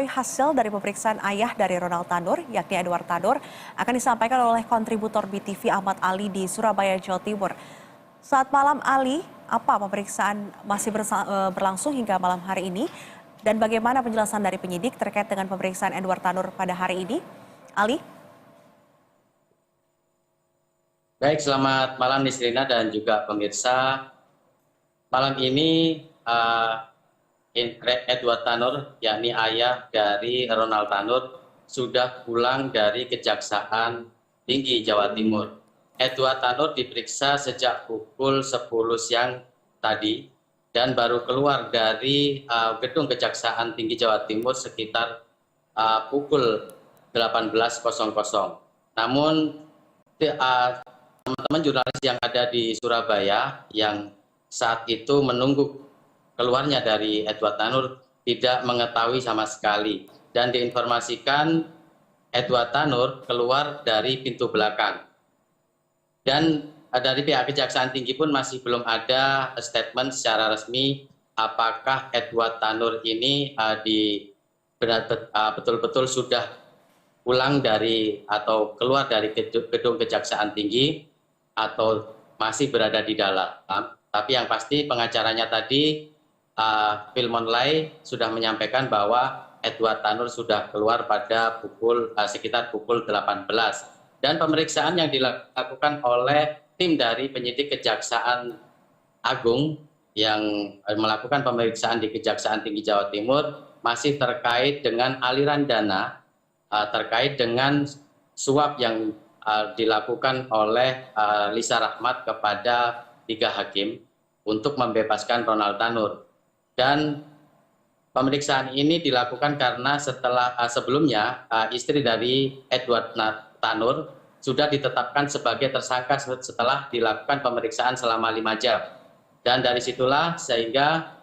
Hasil dari pemeriksaan ayah dari Ronald Tanur, yakni Edward Tanur, akan disampaikan oleh kontributor BTV Ahmad Ali di Surabaya, Jawa Timur. Saat malam Ali, apa pemeriksaan masih berlangsung hingga malam hari ini? Dan bagaimana penjelasan dari penyidik terkait dengan pemeriksaan Edward Tanur pada hari ini? Ali? Baik, selamat malam Nisrina dan juga pemirsa. Malam ini Edward Tanur, yakni ayah dari Ronald Tanur, sudah pulang dari Kejaksaan Tinggi Jawa Timur. Edward Tanur diperiksa sejak pukul 10 siang tadi dan baru keluar dari gedung Kejaksaan Tinggi Jawa Timur sekitar pukul 18.00. Namun teman-teman jurnalis yang ada di Surabaya yang saat itu menunggu keluarnya dari Edward Tanur tidak mengetahui sama sekali dan diinformasikan Edward Tanur keluar dari pintu belakang. Dan dari pihak Kejaksaan Tinggi pun masih belum ada statement secara resmi apakah Edward Tanur ini betul-betul sudah pulang dari atau keluar dari gedung Kejaksaan Tinggi atau masih berada di dalam. Tapi yang pasti pengacaranya tadi Filmon Lai sudah menyampaikan bahwa Edward Tanur sudah keluar pada sekitar pukul 18. Dan pemeriksaan yang dilakukan oleh tim dari penyidik Kejaksaan Agung yang melakukan pemeriksaan di Kejaksaan Tinggi Jawa Timur masih terkait dengan aliran dana, terkait dengan suap yang dilakukan oleh Lisa Rahmat kepada 3 hakim untuk membebaskan Ronald Tanur. Dan pemeriksaan ini dilakukan karena sebelumnya istri dari Edward Tanur sudah ditetapkan sebagai tersangka setelah dilakukan pemeriksaan selama 5 jam. Dan dari situlah sehingga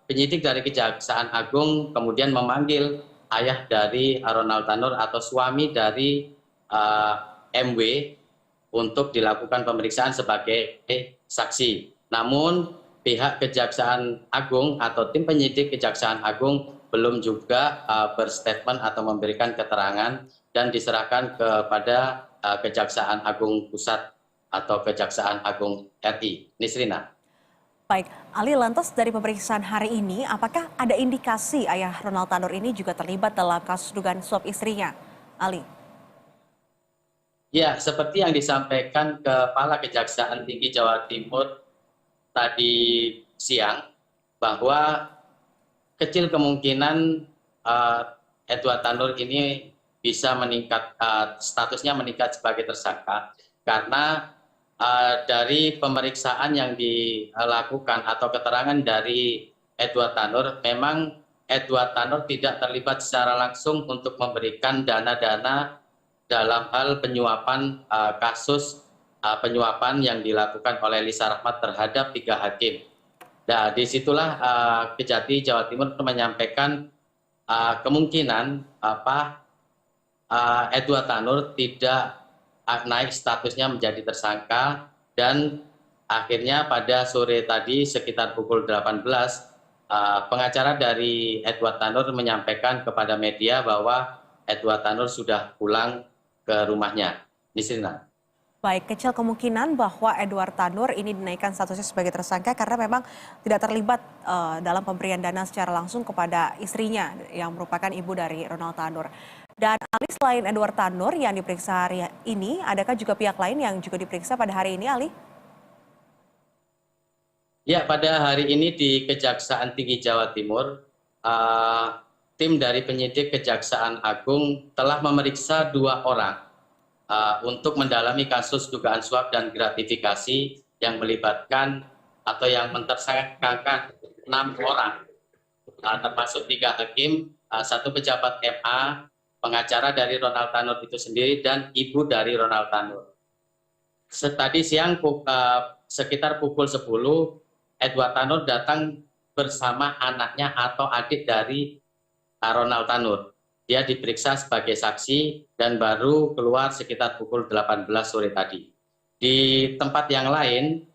penyidik dari Kejaksaan Agung kemudian memanggil ayah dari Ronald Tanur atau suami dari MW untuk dilakukan pemeriksaan sebagai saksi. Namun pihak Kejaksaan Agung atau tim penyidik Kejaksaan Agung belum juga berstatement atau memberikan keterangan dan diserahkan kepada Kejaksaan Agung Pusat atau Kejaksaan Agung RI. Nisrina. Baik, Ali, lantas dari pemeriksaan hari ini, apakah ada indikasi ayah Ronald Tanur ini juga terlibat dalam kasus dugaan suap istrinya? Ali. Ya, seperti yang disampaikan Kepala Kejaksaan Tinggi Jawa Timur tadi siang, bahwa kecil kemungkinan Edward Tanur ini bisa statusnya meningkat sebagai tersangka karena dari pemeriksaan yang dilakukan atau keterangan dari Edward Tanur, memang Edward Tanur tidak terlibat secara langsung untuk memberikan dana-dana dalam hal penyuapan kasus penyuapan yang dilakukan oleh Lisa Rahmat terhadap 3 hakim. Nah, disitulah Kejati Jawa Timur menyampaikan kemungkinan Edward Tanur tidak naik statusnya menjadi tersangka dan akhirnya pada sore tadi sekitar pukul 18 pengacara dari Edward Tanur menyampaikan kepada media bahwa Edward Tanur sudah pulang ke rumahnya. Nisrina. Baik, kecil kemungkinan bahwa Edward Tanur ini dinaikkan statusnya sebagai tersangka karena memang tidak terlibat dalam pemberian dana secara langsung kepada istrinya yang merupakan ibu dari Ronald Tanur. Dan Ali, selain Edward Tanur yang diperiksa hari ini, adakah juga pihak lain yang juga diperiksa pada hari ini, Ali? Ya, pada hari ini di Kejaksaan Tinggi Jawa Timur, tim dari penyidik Kejaksaan Agung telah memeriksa 2 orang untuk mendalami kasus dugaan suap dan gratifikasi yang melibatkan atau yang mentersangkakan 6 orang, termasuk 3 hakim, 1 pejabat MA, pengacara dari Ronald Tanur itu sendiri, dan ibu dari Ronald Tanur. Tadi siang sekitar pukul 10, Edward Tanur datang bersama anaknya atau adik dari Ronald Tanur. Dia diperiksa sebagai saksi dan baru keluar sekitar pukul 18 sore tadi. Di tempat yang lain,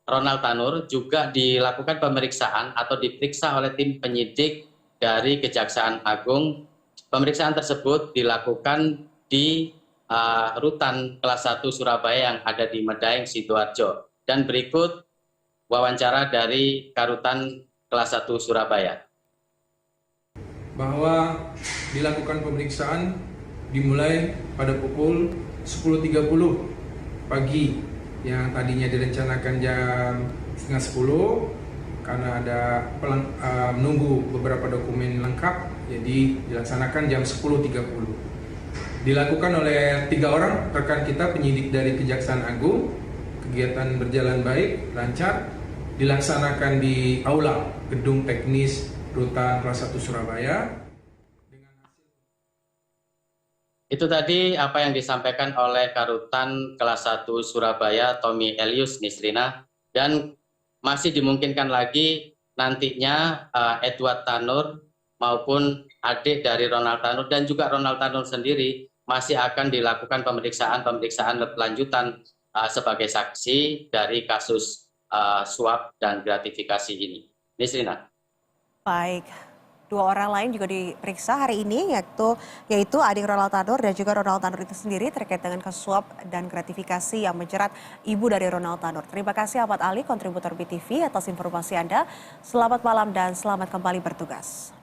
Ronald Tanur juga dilakukan pemeriksaan atau diperiksa oleh tim penyidik dari Kejaksaan Agung. Pemeriksaan tersebut dilakukan di Rutan Kelas 1 Surabaya yang ada di Medaeng, Sidoarjo. Dan berikut wawancara dari Karutan Kelas 1 Surabaya. Bahwa dilakukan pemeriksaan dimulai pada pukul 10.30 pagi yang tadinya direncanakan jam setengah 10 karena ada menunggu beberapa dokumen lengkap, jadi dilaksanakan jam 10.30. Dilakukan oleh 3 orang rekan kita penyidik dari Kejaksaan Agung. Kegiatan berjalan baik, lancar, dilaksanakan di aula Gedung Teknis Rutan Kelas 1 Surabaya. Itu tadi apa yang disampaikan oleh Karutan Kelas 1 Surabaya, Tommy Elius Nisrina. Dan masih dimungkinkan lagi nantinya Edward Tanur maupun adik dari Ronald Tanur dan juga Ronald Tanur sendiri masih akan dilakukan pemeriksaan lanjutan sebagai saksi dari kasus suap dan gratifikasi ini. Nisrina. Baik, 2 orang lain juga diperiksa hari ini yaitu adik Ronald Tanur dan juga Ronald Tanur itu sendiri terkait dengan kasus suap dan gratifikasi yang menjerat ibu dari Ronald Tanur. Terima kasih Ahmad Ali, kontributor BTV atas informasi Anda. Selamat malam dan selamat kembali bertugas.